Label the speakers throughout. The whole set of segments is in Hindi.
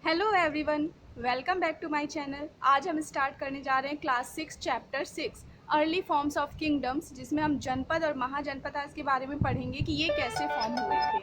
Speaker 1: Hello everyone, welcome back to my channel. आज हम स्टार्ट करने जा रहे हैं class 6 chapter 6 early forms of kingdoms, जिसमें हम जनपद और महाजनपद आज के बारे में पढ़ेंगे कि ये कैसे फॉर्म हुए थे।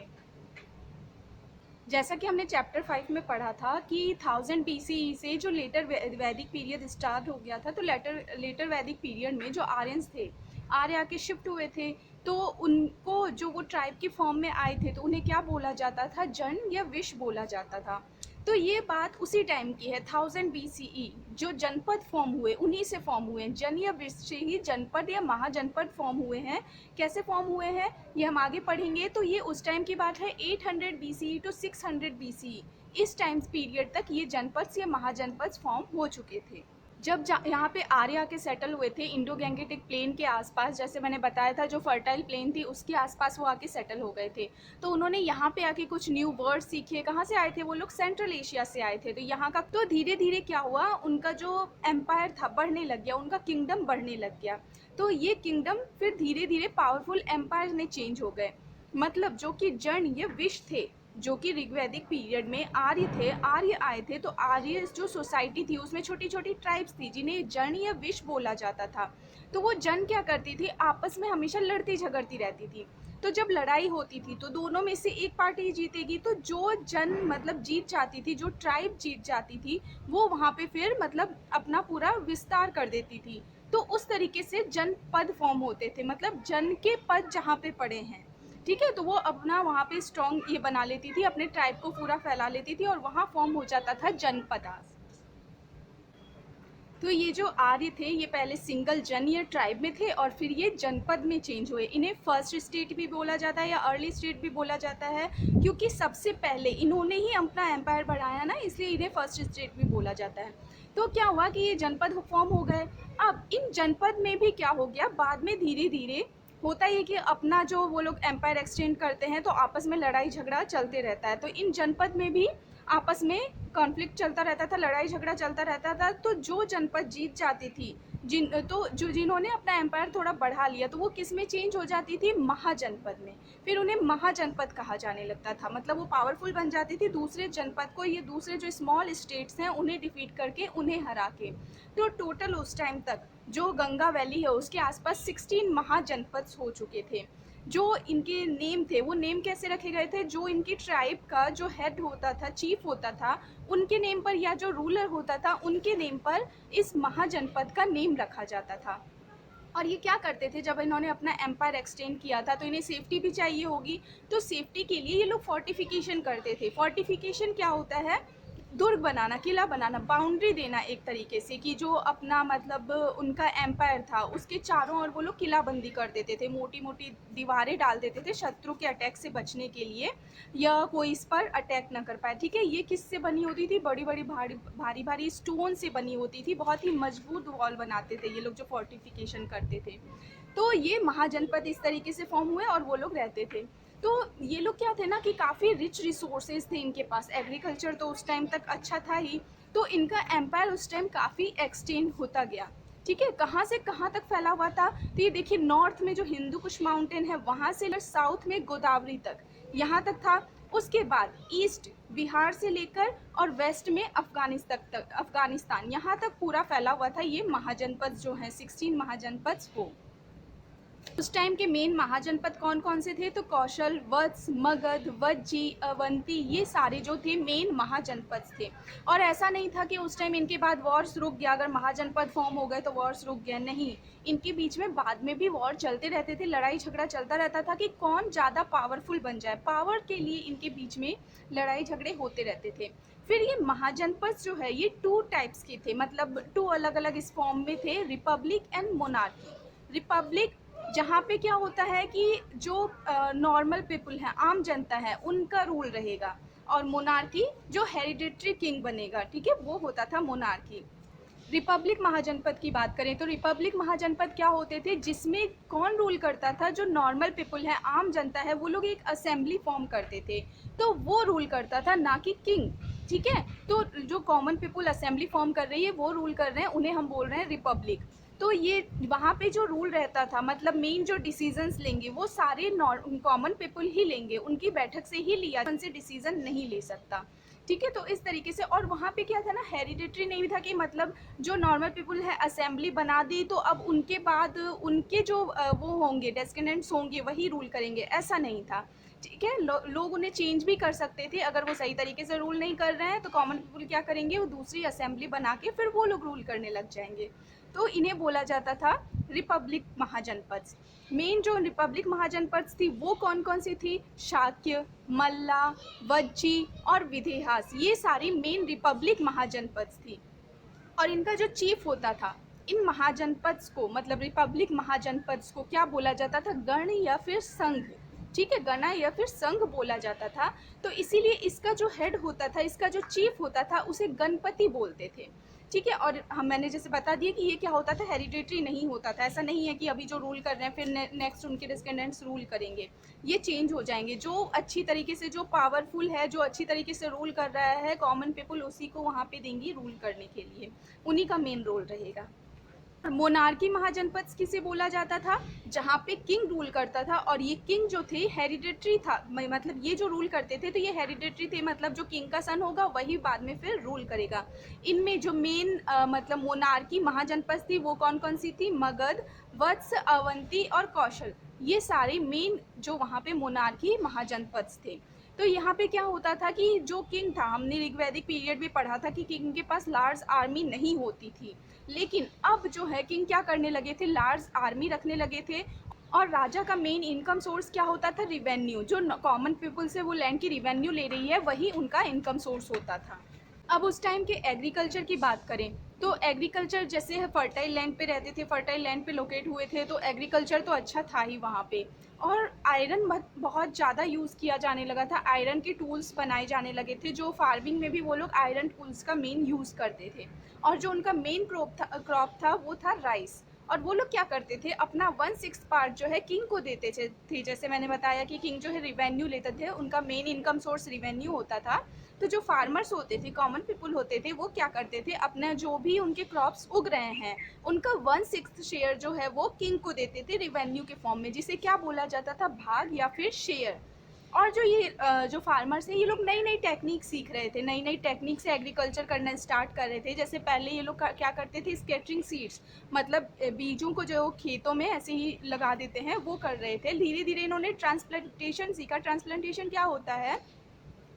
Speaker 1: जैसा कि हमने चैप्टर 5 में पढ़ा था कि 1000 BCE से जो लेटर वैदिक पीरियड स्टार्ट हो गया था, तो लेटर वैदिक पीरियड में जो आर्यंस थे, आर्य आके शिफ्ट हुए थे, तो उनको जो वो ट्राइब की फॉर्म में आए थे तो उन्हें क्या बोला जाता था, जन या विश बोला जाता था। तो ये बात उसी टाइम की है, 1000 BCE जो जनपद फॉर्म हुए उन्हीं से फॉर्म हुए हैं। जन या विश से ही जनपद या महाजनपद फॉर्म हुए हैं। कैसे फॉर्म हुए हैं ये हम आगे पढ़ेंगे। तो ये उस टाइम की बात है, 800 BCE टू 600 BCE, इस टाइम पीरियड तक ये जनपद या महाजनपद फॉर्म हो चुके थे। जब यहाँ पे आर्य आके सेटल हुए थे इंडो गैंगेटिक प्लेन के आसपास, जैसे मैंने बताया था जो फर्टाइल प्लेन थी उसके आसपास वो आके सेटल हो गए थे, तो उन्होंने यहाँ पे आके कुछ न्यू वर्ड सीखे। कहाँ से आए थे वो लोग? सेंट्रल एशिया से आए थे। तो यहाँ का तो धीरे धीरे क्या हुआ, उनका जो एम्पायर था बढ़ने लग गया, उनका किंगडम बढ़ने लग गया। तो ये किंगडम फिर धीरे धीरे पावरफुल एम्पायर में चेंज हो गए। मतलब जो कि जन ये विश थे, जो कि ऋग्वैदिक पीरियड में आर्य थे, आर्य आए थे, तो आर्य जो सोसाइटी थी उसमें छोटी छोटी ट्राइब्स थी जिन्हें जन या विश बोला जाता था। तो वो जन क्या करती थी, आपस में हमेशा लड़ती झगड़ती रहती थी। तो जब लड़ाई होती थी तो दोनों में से एक पार्टी जीतेगी, तो जो जन मतलब जीत जाती थी, जो ट्राइब जीत जाती थी, वो वहाँ पे फिर मतलब अपना पूरा विस्तार कर देती थी। तो उस तरीके से जनपद फॉर्म होते थे, मतलब जन के पद जहाँ पे पड़े हैं, ठीक है, तो वो अपना वहाँ पे स्ट्रॉन्ग ये बना लेती थी, अपने ट्राइब को पूरा फैला लेती थी और वहाँ फॉर्म हो जाता था जनपदास। तो ये जो आर्य थे ये पहले सिंगल जन या ट्राइब में थे और फिर ये जनपद में चेंज हुए। इन्हें फर्स्ट स्टेट भी बोला जाता है या अर्ली स्टेट भी बोला जाता है, क्योंकि सबसे पहले इन्होंने ही अपना एम्पायर बढ़ाया ना, इसलिए इन्हें फर्स्ट स्टेट भी बोला जाता है। तो क्या हुआ कि ये जनपद फॉर्म हो गए। अब इन जनपद में भी क्या हो गया, बाद में धीरे धीरे होता ही है कि अपना जो वो लोग एम्पायर एक्सटेंड करते हैं तो आपस में लड़ाई झगड़ा चलते रहता है। तो इन जनपद में भी आपस में कॉन्फ्लिक्ट चलता रहता था, लड़ाई झगड़ा चलता रहता था। तो जो जनपद जीत जाती थी, जिन्होंने अपना एम्पायर थोड़ा बढ़ा लिया, तो वो किस में चेंज हो जाती थी, महाजनपद में। फिर उन्हें महाजनपद कहा जाने लगता था, मतलब वो पावरफुल बन जाती थी दूसरे जनपद को, ये दूसरे जो स्मॉल स्टेट्स हैं उन्हें डिफीट करके, उन्हें हरा के। तो टोटल उस टाइम तक जो गंगा वैली है उसके आसपास 16 महाजनपद हो चुके थे। जो इनके नेम थे वो नेम कैसे रखे गए थे, जो इनकी ट्राइब का जो हेड होता था, चीफ होता था, उनके नेम पर, या जो रूलर होता था उनके नेम पर इस महाजनपद का नेम रखा जाता था। और ये क्या करते थे, जब इन्होंने अपना एम्पायर एक्सटेंड किया था तो इन्हें सेफ्टी भी चाहिए होगी, तो सेफ्टी के लिए ये लोग फोर्टिफिकेशन करते थे। फोर्टिफिकेशन क्या होता है, दुर्ग बनाना, किला बनाना, बाउंड्री देना एक तरीके से, कि जो अपना मतलब उनका एम्पायर था उसके चारों ओर वो लोग किलाबंदी कर देते थे, मोटी मोटी दीवारें डाल देते थे शत्रु के अटैक से बचने के लिए, या कोई इस पर अटैक ना कर पाए। ठीक है, ये किससे बनी होती थी, बड़ी बड़ी भारी भारी स्टोन से बनी होती थी, बहुत ही मजबूत वॉल बनाते थे ये लोग जो फोर्टिफिकेशन करते थे। तो ये महाजनपद इस तरीके से फॉर्म हुए और वो लोग रहते थे। तो ये लोग क्या थे ना कि काफ़ी रिच रिसोर्सेज थे इनके पास, एग्रीकल्चर तो उस टाइम तक अच्छा था ही, तो इनका एम्पायर उस टाइम काफ़ी एक्सटेंड होता गया। ठीक है, कहाँ से कहाँ तक फैला हुआ था, तो ये देखिए नॉर्थ में जो हिंदू कुश माउंटेन है वहाँ से साउथ में गोदावरी तक, यहाँ तक था। उसके बाद ईस्ट बिहार से लेकर और वेस्ट में अफगानिस्तान यहाँ तक पूरा फैला हुआ था ये महाजनपद जो है, 16 महाजनपद वो। उस टाइम के मेन महाजनपद कौन कौन से थे, तो कौशल, वत्स, मगध, वज्जी, अवंती, ये सारे जो थे मेन महाजनपद थे। और ऐसा नहीं था कि उस टाइम इनके बाद वॉर्स रुक गया, अगर महाजनपद फॉर्म हो गए तो वॉर्स रुक गया, नहीं, इनके बीच में बाद में भी वॉर चलते रहते थे, लड़ाई झगड़ा चलता रहता था कि कौन ज़्यादा पावरफुल बन जाए, पावर के लिए इनके बीच में लड़ाई झगड़े होते रहते थे। फिर ये महाजनपद जो है ये 2 टाइप्स के थे, मतलब 2 अलग अलग इस फॉर्म में थे, रिपब्लिक एंड मोनार्की। रिपब्लिक जहाँ पे क्या होता है कि जो नॉर्मल पीपल है, आम जनता है, उनका रूल रहेगा, और मोनार्की जो हेरिडिटरी किंग बनेगा, ठीक है, वो होता था मोनार्की। रिपब्लिक महाजनपद की बात करें तो रिपब्लिक महाजनपद क्या होते थे, जिसमें कौन रूल करता था, जो नॉर्मल पीपल है, आम जनता है, वो लोग एक असेंबली फॉर्म करते थे, तो वो रूल करता था, ना कि किंग। ठीक है, तो जो कॉमन पीपल असेंबली फॉर्म कर रही है वो रूल कर रहे हैं, उन्हें हम बोल रहे हैं रिपब्लिक। तो ये वहाँ पे जो रूल रहता था, मतलब मेन जो डिसीजंस लेंगे वो सारे कॉमन पीपल ही लेंगे, उनकी बैठक से ही लिया, उनसे डिसीजन नहीं ले सकता। ठीक है। तो इस तरीके से, और वहाँ पे क्या था ना, हेरिडिटरी नहीं था कि मतलब जो नॉर्मल पीपल है असेंबली बना दी तो अब उनके बाद उनके जो वो होंगे डेस्केंडेंट्स होंगे वही रूल करेंगे, ऐसा नहीं था। ठीक है, लोग उन्हें चेंज भी कर सकते थे, अगर वो सही तरीके से रूल नहीं कर रहे हैं तो कॉमन पीपल क्या करेंगे, वो दूसरी असेंबली बना के फिर वो लोग रूल करने लग जाएंगे। तो इन्हें बोला जाता था रिपब्लिक महाजनपद। मेन जो रिपब्लिक महाजनपद थी वो कौन कौन सी थी, शाक्य, मल्ला, वज्जी और विदेहास, ये सारी मेन रिपब्लिक महाजनपद थी। और इनका जो चीफ होता था, इन महाजनपद को मतलब रिपब्लिक महाजनपद को क्या बोला जाता था, गण या फिर संघ। ठीक है, गणा या फिर संघ बोला जाता था। तो इसीलिए इसका जो हेड होता था, इसका जो चीफ होता था, उसे गणपति बोलते थे। ठीक है, और हम मैंने जैसे बता दिया कि ये क्या होता था, हेरिडिटरी नहीं होता था। ऐसा नहीं है कि अभी जो रूल कर रहे हैं फिर नेक्स्ट उनके डिस्केंडेंट्स रूल करेंगे, ये चेंज हो जाएंगे। जो अच्छी तरीके से, जो पावरफुल है, जो अच्छी तरीके से रूल कर रहा है कॉमन पीपल, उसी को वहाँ पे देंगी रूल करने के लिए, उन्हीं का मेन रोल रहेगा। मोनार्की महाजनपद किसे बोला जाता था, जहाँ पे किंग रूल करता था, और ये किंग जो थे हेरिडिटरी था, मतलब ये जो रूल करते थे तो ये हेरिडिटरी थे, मतलब जो किंग का सन होगा वही बाद में फिर रूल करेगा। इनमें जो मेन मतलब मोनार्की महाजनपद थी वो कौन कौन सी थी, मगध, वत्स, अवंती और कौशल, ये सारे मेन जो वहाँ पे मोनार्की महाजनपद थे। तो यहाँ पे क्या होता था कि जो किंग था, हमने ऋग्वैदिक पीरियड भी पढ़ा था कि किंग के पास लार्ज आर्मी नहीं होती थी, लेकिन अब जो है किंग क्या करने लगे थे, लार्ज आर्मी रखने लगे थे। और राजा का मेन इनकम सोर्स क्या होता था, रिवेन्यू, जो कॉमन पीपल से वो लैंड की रिवेन्यू ले रही है वही उनका इनकम सोर्स होता था। अब उस टाइम के एग्रीकल्चर की बात करें तो एग्रीकल्चर जैसे फर्टाइल लैंड पे रहते थे, फर्टाइल लैंड पे लोकेट हुए थे, तो एग्रीकल्चर तो अच्छा था ही वहाँ पे। और आयरन बहुत ज़्यादा यूज़ किया जाने लगा था, आयरन के टूल्स बनाए जाने लगे थे, जो फार्मिंग में भी वो लोग आयरन टूल्स का मेन यूज़ करते थे। और जो उनका मेन क्रॉप था वो था राइस। और वो लोग क्या करते थे, अपना 1/6 पार्ट जो है किंग को देते थे। जैसे मैंने बताया कि किंग जो है रिवेन्यू लेते थे, उनका मेन इनकम सोर्स रिवेन्यू होता था। तो जो फार्मर्स होते थे, कॉमन पीपल होते थे, वो क्या करते थे, अपना जो भी उनके क्रॉप्स उग रहे हैं उनका 1/6 शेयर जो है वो किंग को देते थे रिवेन्यू के फॉर्म में, जिसे क्या बोला जाता था, भाग या फिर शेयर। और जो ये जो फार्मर्स हैं, ये लोग नई नई टेक्निक सीख रहे थे, नई नई टेक्निक से एग्रीकल्चर करना स्टार्ट कर रहे थे। जैसे पहले ये लोग क्या करते थे, स्कैटरिंग सीड्स, मतलब बीजों को जो खेतों में ऐसे ही लगा देते हैं, वो कर रहे थे। धीरे धीरे इन्होंने ट्रांसप्लांटेशन सीखा। ट्रांसप्लांटेशन क्या होता है,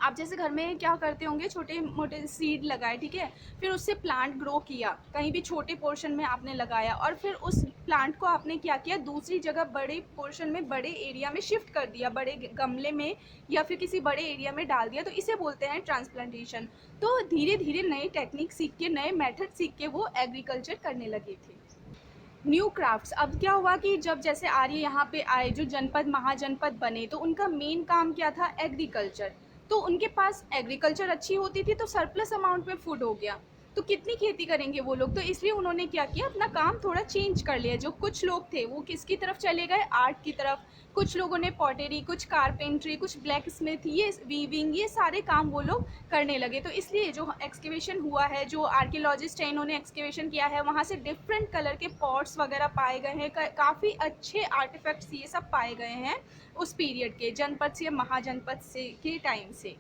Speaker 1: आप जैसे घर में क्या करते होंगे, छोटे मोटे सीड लगाए, ठीक है, फिर उससे प्लांट ग्रो किया, कहीं भी छोटे पोर्शन में आपने लगाया, और फिर उस प्लांट को आपने क्या किया, दूसरी जगह बड़े पोर्शन में, बड़े एरिया में शिफ्ट कर दिया, बड़े गमले में या फिर किसी बड़े एरिया में डाल दिया, तो इसे बोलते हैं ट्रांसप्लांटेशन। तो धीरे धीरे नए टेक्निक सीख के, नए मेथड सीख के वो एग्रीकल्चर करने लगे थे। न्यू क्राफ्ट्स, अब क्या हुआ कि जब जैसे आर्य यहाँ पे आए, जो जनपद महाजनपद बने, तो उनका मेन काम क्या था, एग्रीकल्चर। तो उनके पास एग्रीकल्चर अच्छी होती थी तो सरप्लस अमाउंट में फूड हो गया, तो कितनी खेती करेंगे वो लोग, तो इसलिए उन्होंने क्या किया, अपना काम थोड़ा चेंज कर लिया। जो कुछ लोग थे वो किसकी तरफ चले गए, आर्ट की तरफ, कुछ लोगों ने पॉटरी, कुछ कारपेंट्री, कुछ ब्लैक स्मिथ, ये वीविंग, ये सारे काम वो लोग करने लगे। तो इसलिए जो एक्सकेवेशन हुआ है, जो आर्कियोलॉजिस्ट हैं इन्होंने एक्सकेवेशन किया है, वहाँ से डिफरेंट कलर के पॉट्स वगैरह पाए गए हैं, काफ़ी अच्छे आर्टिफैक्ट्स ये सब पाए गए हैं उस पीरियड के, जनपद से, महाजनपद से के टाइम से।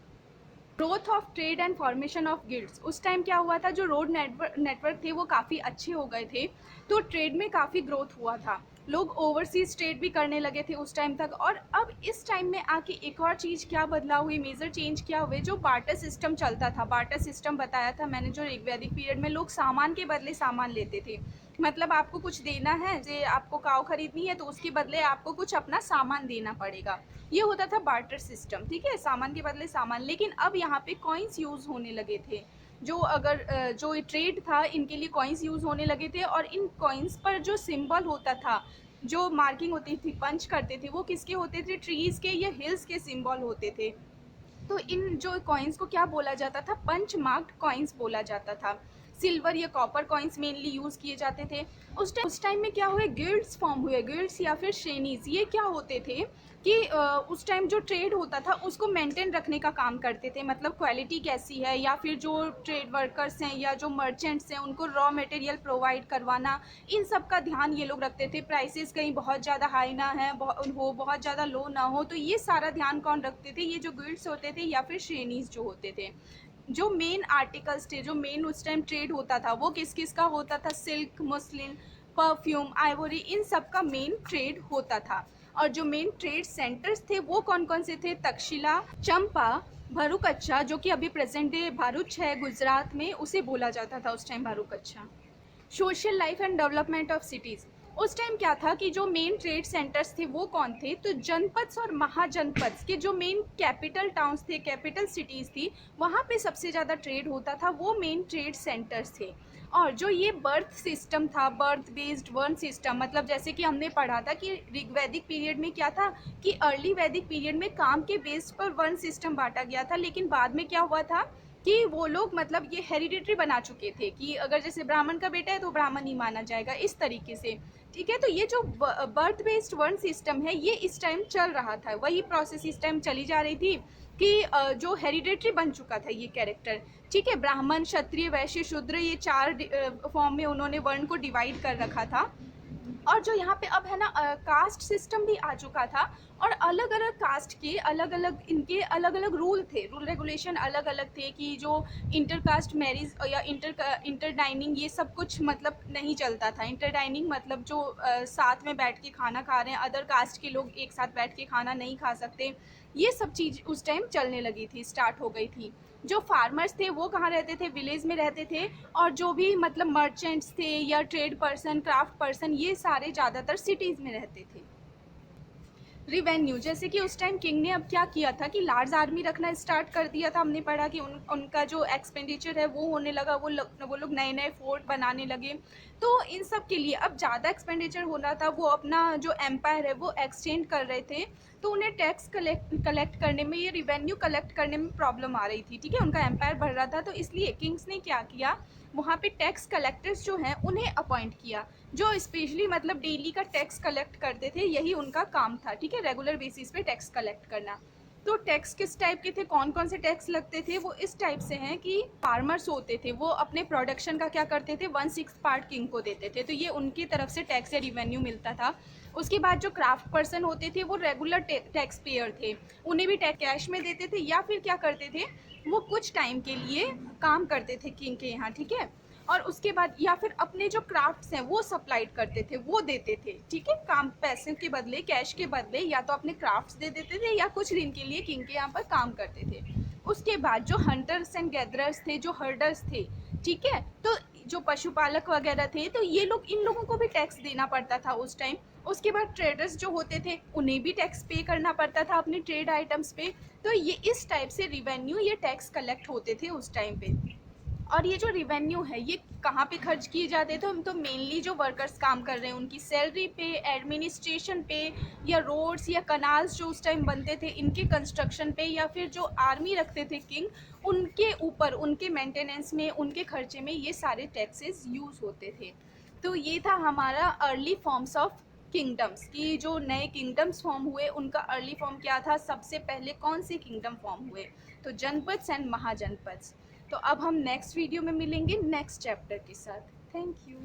Speaker 1: Growth of trade and formation of guilds, उस टाइम क्या हुआ था, जो रोड नेटवर्क थे वो काफ़ी अच्छे हो गए थे, तो ट्रेड में काफ़ी ग्रोथ हुआ था, लोग ओवरसीज ट्रेड भी करने लगे थे उस टाइम तक। और अब इस टाइम में आके एक और चीज़ क्या बदलाव हुई, मेजर चेंज क्या हुए, जो बार्टर सिस्टम चलता था, बार्टर सिस्टम बताया था मैंने, जो ऋग्वैदिक पीरियड में लोग सामान के बदले सामान लेते थे, मतलब आपको कुछ देना है, जैसे आपको काव खरीदनी है तो उसके बदले आपको कुछ अपना सामान देना पड़ेगा, ये होता था बार्टर सिस्टम, ठीक है, सामान के बदले सामान। लेकिन अब यहाँ पे कॉइन्स यूज़ होने लगे थे, जो अगर जो ट्रेड था इनके लिए कॉइन्स यूज़ होने लगे थे, और इन कॉइन्स पर जो सिंबल होता था, जो मार्किंग होती थी, पंच करते थे, वो किसके होते थे, ट्रीज़ के या हिल्स के सिंबल होते थे। तो इन जो कॉइन्स को क्या बोला जाता था, पंच मार्क्ड कॉइन्स बोला जाता था। सिल्वर या कॉपर कॉइन्स मेनली यूज़ किए जाते थे। उस टाइम में क्या हुए, गिल्ड्स फॉर्म हुए, गिल्ड्स या फिर श्रेणीज। ये क्या होते थे कि उस टाइम जो ट्रेड होता था उसको मेंटेन रखने का काम करते थे, मतलब क्वालिटी कैसी है, या फिर जो ट्रेड वर्कर्स हैं या जो मर्चेंट्स हैं उनको रॉ मटेरियल प्रोवाइड करवाना, इन सब का ध्यान ये लोग रखते थे। प्राइसेस कहीं बहुत ज़्यादा हाई ना है हो, बहुत ज़्यादा लो ना हो, तो ये सारा ध्यान कौन रखते थे, ये जो गिल्ड्स होते थे या फिर श्रेणीज जो होते थे। जो मेन आर्टिकल्स थे, जो मेन उस टाइम ट्रेड होता था, वो किस किस का होता था? सिल्क, मुस्लिन, परफ्यूम, आइवरी, इन सब का मेन ट्रेड होता था। और जो मेन ट्रेड सेंटर्स थे वो कौन कौन से थे? तक्षशिला, चंपा, भरूकच्छा, जो कि अभी प्रेजेंट डे भरूच है गुजरात में, उसे बोला जाता था उस time Bharukachchha. Social life and development of cities, उस टाइम क्या था कि जो मेन ट्रेड सेंटर्स थे वो कौन थे? तो जनपद और महाजनपद के जो मेन कैपिटल टाउन्स थे, कैपिटल सिटीज़ थी, वहाँ पे सबसे ज़्यादा ट्रेड होता था, वो मेन ट्रेड सेंटर्स थे। और जो ये बर्थ सिस्टम था, बर्थ बेस्ड वन सिस्टम, मतलब जैसे कि हमने पढ़ा था कि ऋग्वैदिक पीरियड में क्या था कि अर्ली वैदिक पीरियड में काम के बेस पर वन सिस्टम बांटा गया था, लेकिन बाद में क्या हुआ था कि वो लोग मतलब ये हेरिडिटरी बना चुके थे कि अगर जैसे ब्राह्मण का बेटा है तो ब्राह्मण ही माना जाएगा, इस तरीके से। ठीक है, तो ये जो बर्थ बेस्ड वर्ण सिस्टम है ये इस टाइम चल रहा था, वही प्रोसेस इस टाइम चली जा रही थी कि जो हेरिडिटरी बन चुका था ये कैरेक्टर। ठीक है, ब्राह्मण, क्षत्रिय, वैश्य, शूद्र, ये 4 फॉर्म में उन्होंने वर्ण को डिवाइड कर रखा था। और जो यहाँ पे अब है ना कास्ट सिस्टम भी आ चुका था, और अलग अलग कास्ट के अलग अलग इनके अलग अलग रूल थे, रूल रेगुलेशन अलग अलग थे कि जो इंटर कास्ट मैरिज या इंटर डाइनिंग ये सब कुछ मतलब नहीं चलता था। इंटर डाइनिंग मतलब जो साथ में बैठ के खाना खा रहे हैं, अदर कास्ट के लोग एक साथ बैठ के खाना नहीं खा सकते, ये सब चीज़ उस टाइम चलने लगी थी, स्टार्ट हो गई थी। जो फार्मर्स थे वो कहाँ रहते थे? विलेज में रहते थे। और जो भी मतलब मर्चेंट्स थे या ट्रेड पर्सन, क्राफ्ट पर्सन, ये सारे ज़्यादातर सिटीज़ में रहते थे। रिवेन्यू, जैसे कि उस टाइम किंग ने अब क्या किया था कि लार्ज आर्मी रखना स्टार्ट कर दिया था। हमने पढ़ा कि उनका जो एक्सपेंडिचर है वो होने लगा, वो लोग नए नए फोर्ट बनाने लगे। तो इन सब के लिए अब ज़्यादा एक्सपेंडिचर हो रहा था, वो अपना जो एम्पायर है वो एक्सटेंड कर रहे थे, तो उन्हें टैक्स कलेक्ट करने में, ये रिवेन्यू कलेक्ट करने में प्रॉब्लम आ रही थी। ठीक है, उनका एम्पायर बढ़ रहा था, तो इसलिए किंग्स ने क्या किया, वहाँ पे टैक्स कलेक्टर्स जो हैं उन्हें अपॉइंट किया, जो स्पेशली मतलब डेली का टैक्स कलेक्ट करते थे, यही उनका काम था। ठीक है, रेगुलर बेसिस पे टैक्स कलेक्ट करना। तो टैक्स किस टाइप के थे, कौन कौन से टैक्स लगते थे? वो इस टाइप से हैं कि फार्मर्स होते थे, वो अपने प्रोडक्शन का क्या करते थे, 1/6 पार्ट किंग को देते थे, तो ये उनकी तरफ से टैक्स या रिवेन्यू मिलता था। उसके बाद जो क्राफ्ट पर्सन होते थे वो रेगुलर टैक्स पेयर थे, उन्हें भी टैक्स कैश में देते थे, या फिर क्या करते थे, वो कुछ टाइम के लिए काम करते थे किंग के यहाँ। ठीक है, और उसके बाद या फिर अपने जो क्राफ्ट्स हैं वो सप्लाइड करते थे, वो देते थे। ठीक है, काम पैसे के बदले, कैश के बदले, या तो अपने क्राफ्ट्स दे देते थे या कुछ दिन के लिए किंग के यहाँ पर काम करते थे। उसके बाद जो हंटर्स एंड गैदरर्स थे, जो हर्डर्स थे, ठीक है, तो जो पशुपालक वगैरह थे, तो ये लोग, इन लोगों को भी टैक्स देना पड़ता था उस टाइम। उसके बाद ट्रेडर्स जो होते थे उन्हें भी टैक्स पे करना पड़ता था अपने ट्रेड आइटम्स पे। तो ये इस टाइप से रिवेन्यू, ये टैक्स कलेक्ट होते थे उस टाइम पे। और ये जो रिवेन्यू है ये कहाँ पे खर्च किए जाते थे? हम तो मेनली जो वर्कर्स काम कर रहे हैं उनकी सैलरी पे, एडमिनिस्ट्रेशन पे, या रोड्स या कनाल्स जो उस टाइम बनते थे इनके कंस्ट्रक्शन पे, या फिर जो आर्मी रखते थे किंग, उनके ऊपर, उनके मेंटेनेंस में, उनके खर्चे में ये सारे टैक्सेस यूज़ होते थे। तो ये था हमारा अर्ली फॉर्म्स ऑफ किंगडम्स, की जो नए किंगडम्स फॉर्म हुए उनका अर्ली फॉर्म क्या था, सबसे पहले कौन से किंगडम फॉर्म हुए? तो जनपद्स एंड महाजनपद्स। तो अब हम नेक्स्ट वीडियो में मिलेंगे नेक्स्ट चैप्टर के साथ। Thank you.